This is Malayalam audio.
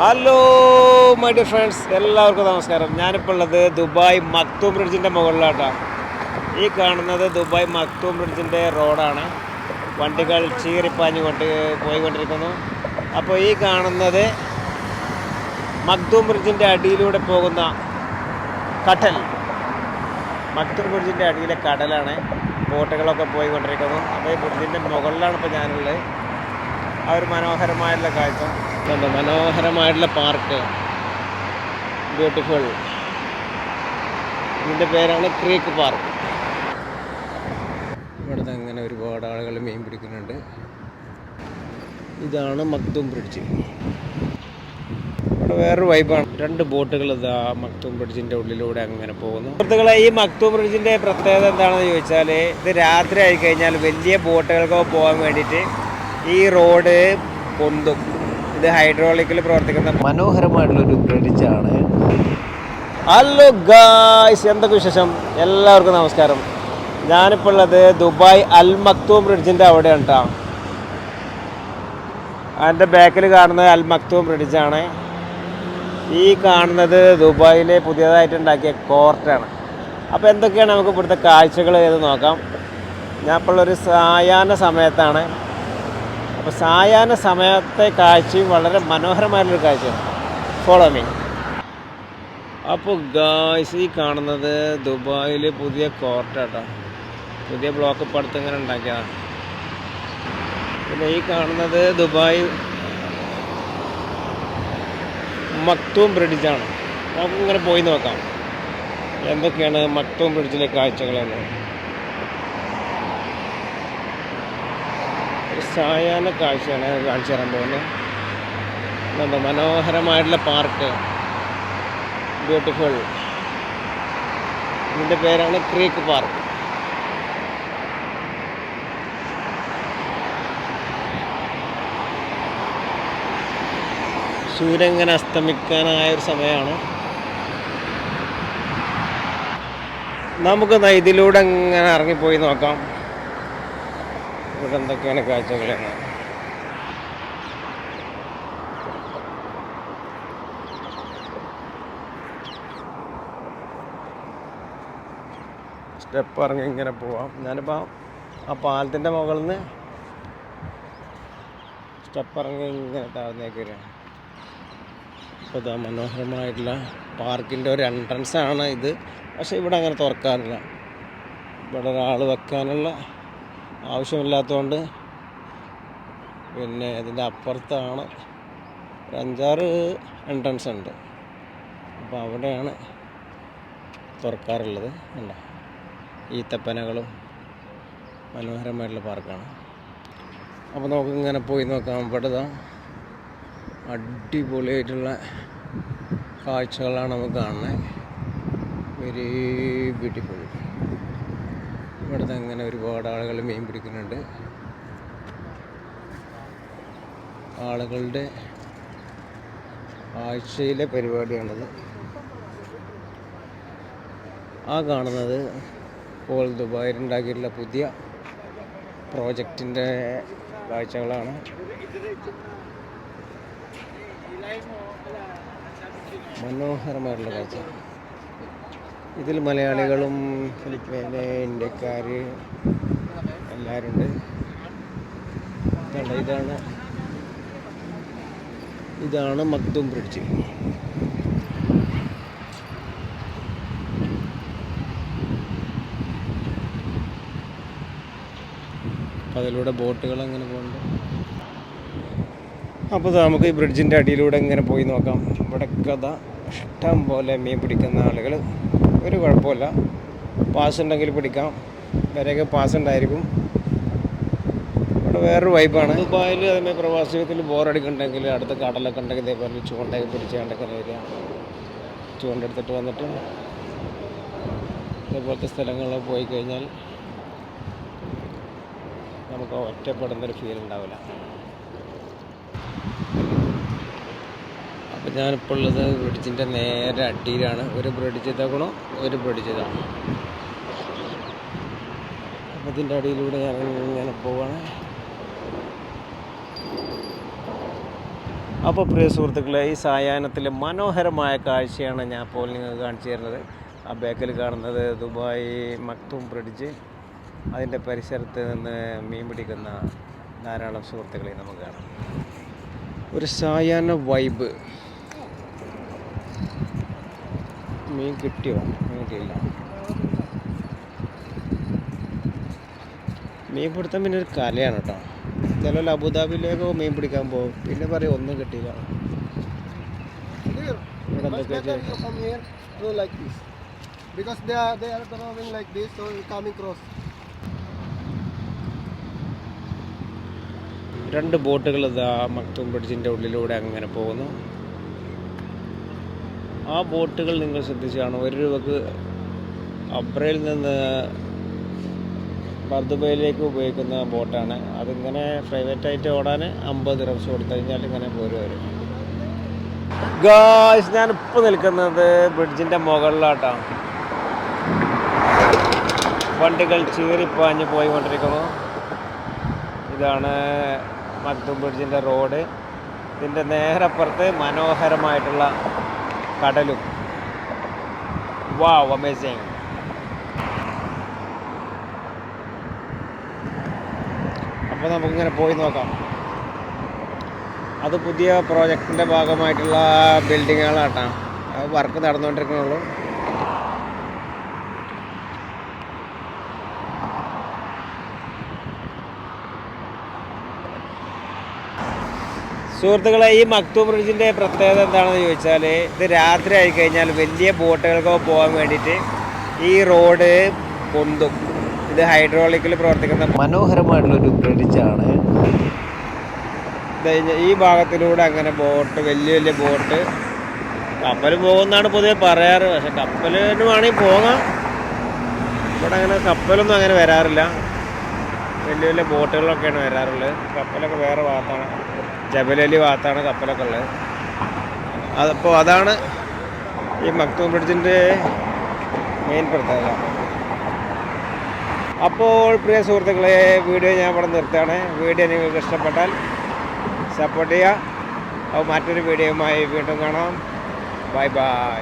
ഹലോ മൈ ഡിയർ ഫ്രണ്ട്സ്, എല്ലാവർക്കും നമസ്കാരം. ഞാനിപ്പോൾ ഉള്ളത് ദുബായ് മക്തൂം ബ്രിഡ്ജിൻ്റെ മുകളിലായിട്ടാണ്. ഈ കാണുന്നത് ദുബായ് മക്തൂം ബ്രിഡ്ജിൻ്റെ റോഡാണ്. വണ്ടികൾ ചീറിപ്പാഞ്ഞ് പോയിക്കൊണ്ടിരിക്കുന്നു. അപ്പോൾ ഈ കാണുന്നത് മക്തൂം ബ്രിഡ്ജിൻ്റെ അടിയിലൂടെ പോകുന്ന കടൽ. മക്തൂം ബ്രിഡ്ജിൻ്റെ അടിയിലെ കടലാണ്. ബോട്ടുകളൊക്കെ പോയിക്കൊണ്ടിരിക്കുന്നു. അപ്പോൾ ഈ ബ്രിഡ്ജിൻ്റെ മുകളിലാണ് ഇപ്പോൾ ഞാനുള്ളത്. ആ ഒരു മനോഹരമായിട്ടുള്ള കാഴ്ച, മനോഹരമായിട്ടുള്ള പാർക്ക്, ബ്യൂട്ടിഫുൾ. ഇതിൻ്റെ പേരാണ് ക്രീക്ക് പാർക്ക്. ഇവിടുത്തെ അങ്ങനെ ഒരുപാട് ആളുകൾ മീൻ പിടിക്കുന്നുണ്ട്. ഇതാണ് മക്തൂം ബ്രിഡ്ജ്. ഇവിടെ വേറൊരു വൈബാണ്. രണ്ട് ബോട്ടുകൾ ഇതാ മക്തൂം ബ്രിഡ്ജിൻ്റെ ഉള്ളിലൂടെ അങ്ങനെ പോകുന്നു. സുഹൃത്തുക്കളെ, ഈ മക്തൂം ബ്രിഡ്ജിൻ്റെ പ്രത്യേകത എന്താണെന്ന് ചോദിച്ചാൽ, ഇത് രാത്രി ആയി കഴിഞ്ഞാൽ വലിയ ബോട്ടുകൾക്കൊക്കെ പോകാൻ വേണ്ടിയിട്ട് ഈ റോഡ് പൊന്തും. ഇത് ഹൈഡ്രോളിക്കിൽ പ്രവർത്തിക്കുന്ന മനോഹരമായിട്ടുള്ളൊരു ബ്രിഡ്ജാണ്. ഹലോ ഗായ്സ്, എന്തൊക്കെ വിശേഷം? എല്ലാവർക്കും നമസ്കാരം. ഞാനിപ്പോൾ ഉള്ളത് ദുബായ് അൽ മക്തൂം ബ്രിഡ്ജിൻ്റെ അവിടെയാണ് കേട്ടോ. അതിൻ്റെ ബാക്കിൽ കാണുന്നത് അൽ മക്തൂം ബ്രിഡ്ജാണ്. ഈ കാണുന്നത് ദുബായിലെ പുതിയതായിട്ടുണ്ടാക്കിയ കോർട്ടാണ്. അപ്പോൾ എന്തൊക്കെയാണ് നമുക്ക് ഇവിടുത്തെ കാഴ്ചകൾ ചെയ്ത് നോക്കാം. ഞാൻ ഇപ്പോൾ ഒരു സായാഹ്ന സമയത്താണ്. അപ്പോൾ സായാഹ്ന സമയത്തെ കാഴ്ചയും വളരെ മനോഹരമായിട്ടുള്ളൊരു കാഴ്ചയാണ്. Follow me. അപ്പോൾ ഗായ്സ്, ഈ കാണുന്നത് ദുബായിൽ പുതിയ കോർട്ടാട്ടോ. പുതിയ ബ്ലോക്ക് ഇപ്പോൾ അടുത്ത് ഇങ്ങനെ ഉണ്ടാക്കിയതാണ്. പിന്നെ ഈ കാണുന്നത് ദുബായ് മക്തൂം ബ്രിഡ്ജാണ്. നമുക്കിങ്ങനെ പോയി നോക്കാം എന്തൊക്കെയാണ് മക്തൂം ബ്രിഡ്ജിലെ കാഴ്ചകളെന്ന്. ഒരു സായാഹ്ന കാഴ്ചയാണ് കാണിച്ചു തരാൻ പോകുന്നത്. മനോഹരമായിട്ടുള്ള പാർക്ക്, ബ്യൂട്ടിഫുൾ. ഇതിൻ്റെ പേരാണ് ക്രീക്ക് പാർക്ക്. സൂര്യൻ ഇങ്ങനെ അസ്തമിക്കാനായ ഒരു സമയമാണ്. നമുക്ക് ഇതിലൂടെ ഇങ്ങനെ ഇറങ്ങിപ്പോയി നോക്കാം ഇവിടെ എന്തൊക്കെയാണ് കാഴ്ചകളെന്ന്. സ്റ്റെപ്പ് ഇറങ്ങി ഇങ്ങനെ പോവാം. ഞാനിപ്പോൾ ആ പാലത്തിൻ്റെ മുകളിൽ നിന്ന് സ്റ്റെപ്പ് ഇറങ്ങി ഇങ്ങനെ താഴ്ന്നേക്ക് വരികയാണ്. അപ്പോൾ ഇതാ മനോഹരമായിട്ടുള്ള പാർക്കിൻ്റെ ഒരു എൻട്രൻസാണ് ഇത്. പക്ഷേ ഇവിടെ അങ്ങനെ തുറക്കാറില്ല. ഇവിടെ ഒരാൾ വെക്കാനുള്ള ആവശ്യമില്ലാത്തതുകൊണ്ട് പിന്നെ ഇതിൻ്റെ അപ്പുറത്താണ് ഒരു 5-6 എൻട്രൻസ് ഉണ്ട്. അപ്പോൾ അവിടെയാണ് തുറക്കാറുള്ളത്. ഉണ്ടോ, ഈത്തപ്പനകളും മനോഹരമായിട്ടുള്ള പാർക്കാണ്. അപ്പോൾ നമുക്ക് ഇങ്ങനെ പോയി നോക്കാം. ഇവിടെ അടിപൊളിയായിട്ടുള്ള കാഴ്ചകളാണ് നമുക്ക് കാണുന്നത്. Very beautiful. ഇവിടുത്തെ അങ്ങനെ ഒരുപാട് ആളുകൾ മീൻ പിടിക്കുന്നുണ്ട്. ആളുകളുടെ ആഴ്ചയിലെ പരിപാടിയാണിത്. ആ കാണുന്നത് ഇപ്പോൾ ദുബായിൽ ഉണ്ടാക്കിയിട്ടുള്ള പുതിയ പ്രോജക്റ്റിൻ്റെ കാഴ്ചകളാണ്. മനോഹരമായിട്ടുള്ള കാഴ്ച. ഇതിൽ മലയാളികളും ഫിലിപ്പീന്, ഇന്ത്യക്കാർ എല്ലാവരും ഉണ്ട്. ഇതാണ് മക്തൂം ബ്രിഡ്ജ്. അതിലൂടെ ബോട്ടുകൾ അങ്ങനെ പോകുന്നുണ്ട്. അപ്പോൾ നമുക്ക് ഈ ബ്രിഡ്ജിൻ്റെ അടിയിലൂടെ ഇങ്ങനെ പോയി നോക്കാം. ഇവിടെ കഥ ഇഷ്ടം പോലെ മീൻ പിടിക്കുന്ന ആളുകൾ. ഒരു കുഴപ്പമില്ല, പാസ് ഉണ്ടെങ്കിൽ പിടിക്കാം. വരെയൊക്കെ പാസ് ഉണ്ടായിരിക്കും. ഇവിടെ വേറൊരു വൈബാണ്. ദുബായിൽ അതേമാതിരി പ്രവാസ ജീവിതത്തിൽ ബോറടിക്കുന്നുണ്ടെങ്കിൽ അടുത്ത കടലൊക്കെ ഉണ്ടെങ്കിൽ ഇതേപോലെ ചൂണ്ടയൊക്കെ പിടിച്ചുകൊണ്ടൊക്കെ വരിക. ചൂണ്ടെടുത്തിട്ട് വന്നിട്ട് ഇതേപോലത്തെ സ്ഥലങ്ങളിൽ പോയി കഴിഞ്ഞാൽ നമുക്ക് ഒറ്റപ്പെടുന്നൊരു ഫീൽ ഉണ്ടാവില്ല. അപ്പോൾ ഞാനിപ്പോൾ ഉള്ളത് ബ്രിഡ്ജിൻ്റെ നേരെ അടിയിലാണ്. ഒരു ബ്രിഡ്ജ് ഇതാക്കണോ, ഒരു ബ്രിഡ്ജ് ഇതാണ്. അപ്പോൾ ഇതിൻ്റെ അടിയിലൂടെ ഞാൻ ഇങ്ങനെ പോവാണ്. അപ്പോൾ പ്രിയ സുഹൃത്തുക്കളെ, ഈ സായാഹ്നത്തിലെ മനോഹരമായ കാഴ്ചയാണ് ഞാൻ ഇപ്പോൾ നിങ്ങൾക്ക് കാണിച്ചു തരുന്നത്. ആ ബാക്കിൽ കാണുന്നത് ദുബായ് മക്തൂം ബ്രിഡ്ജ്. അതിൻ്റെ പരിസരത്ത് നിന്ന് മീൻ പിടിക്കുന്ന ധാരാളം സുഹൃത്തുക്കളെ നമുക്ക് കാണാം. ഒരു സായാഹ്ന വൈബ്. മീൻ കിട്ടിയോ? മീൻ കിട്ടിയില്ല. മീൻ പിടുത്തം പിന്നെ ഒരു കലയാണ് കേട്ടോ. ചില അബുദാബിയിലേക്കോ മീൻ പിടിക്കാൻ പോകും, പിന്നെ പറയും ഒന്നും കിട്ടിയില്ല. രണ്ട് ബോട്ടുകൾ ഇതാ മക്തൂം ബ്രിഡ്ജിൻ്റെ ഉള്ളിലൂടെ അങ്ങനെ പോകുന്നു. ആ ബോട്ടുകൾ നിങ്ങൾ ശ്രദ്ധിച്ചാണ്, ഒരു രൂപക്ക് അബ്രയിൽ നിന്ന് ദുബൈയിലേക്ക് ഉപയോഗിക്കുന്ന ബോട്ടാണ്. അതിങ്ങനെ പ്രൈവറ്റായിട്ട് ഓടാൻ 50 ദിർഹംസ് കൊടുത്തു കഴിഞ്ഞാൽ ഇങ്ങനെ പോരും വരും. ഗായ്സ്, ഞാനിപ്പോൾ നിൽക്കുന്നത് ബ്രിഡ്ജിൻ്റെ മുകളിലാട്ടാണ്. വണ്ടികൾ ചീറിപ്പാഞ്ഞ് പോയിക്കൊണ്ടിരിക്കുന്നു. ഇതാണ് മക്തൂം ബ്രിഡ്ജിൻ്റെ റോഡ്. ഇതിൻ്റെ നേരപ്പുറത്ത് മനോഹരമായിട്ടുള്ള കടലും. വാവ്, അമേസിങ്. അപ്പോൾ നമുക്കിങ്ങനെ പോയി നോക്കാം. അത് പുതിയ പ്രോജക്റ്റിൻ്റെ ഭാഗമായിട്ടുള്ള ബിൽഡിങ്ങുകളാട്ടോ. അത് വർക്ക് നടന്നുകൊണ്ടിരിക്കുന്നുള്ളൂ. സുഹൃത്തുക്കളെ, ഈ മക്തൂം ബ്രിഡ്ജിൻ്റെ പ്രത്യേകത എന്താണെന്ന് ചോദിച്ചാൽ, ഇത് രാത്രി ആയിക്കഴിഞ്ഞാൽ വലിയ ബോട്ടുകൾക്കോ പോകാൻ വേണ്ടിയിട്ട് ഈ റോഡ് പൊന്തും. ഇത് ഹൈഡ്രോളിക്കിൽ പ്രവർത്തിക്കുന്ന മനോഹരമായിട്ടുള്ളൊരു ബ്രിഡ്ജാണ്. ഈ ഭാഗത്തിലൂടെ അങ്ങനെ ബോട്ട്, വലിയ വലിയ ബോട്ട്, കപ്പൽ പോകുന്നതാണ് പൊതുവെ പറയാറ്. പക്ഷെ കപ്പലിന് വേണമെങ്കിൽ പോകാം. ഇവിടെ അങ്ങനെ കപ്പലൊന്നും അങ്ങനെ വരാറില്ല. വലിയ വലിയ ബോട്ടുകളൊക്കെയാണ് വരാറുള്ളത്. കപ്പലൊക്കെ വേറെ ഭാഗത്താണ്, ജബലലി ഭാഗത്താണ് കപ്പലൊക്കെ ഉള്ളത്. അതപ്പോൾ അതാണ് ഈ മക്തൂം ബ്രിഡ്ജിൻ്റെ മെയിൻ പ്രത്യേകത. അപ്പോൾ പ്രിയ സുഹൃത്തുക്കളെ, വീഡിയോ ഞാൻ ഇവിടെ നിർത്തുകയാണ്. വീഡിയോ നിങ്ങൾക്ക് ഇഷ്ടപ്പെട്ടാൽ സപ്പോർട്ട് ചെയ്യുക. അപ്പോൾ മറ്റൊരു വീഡിയോയുമായി വീണ്ടും കാണാം. Bye bye.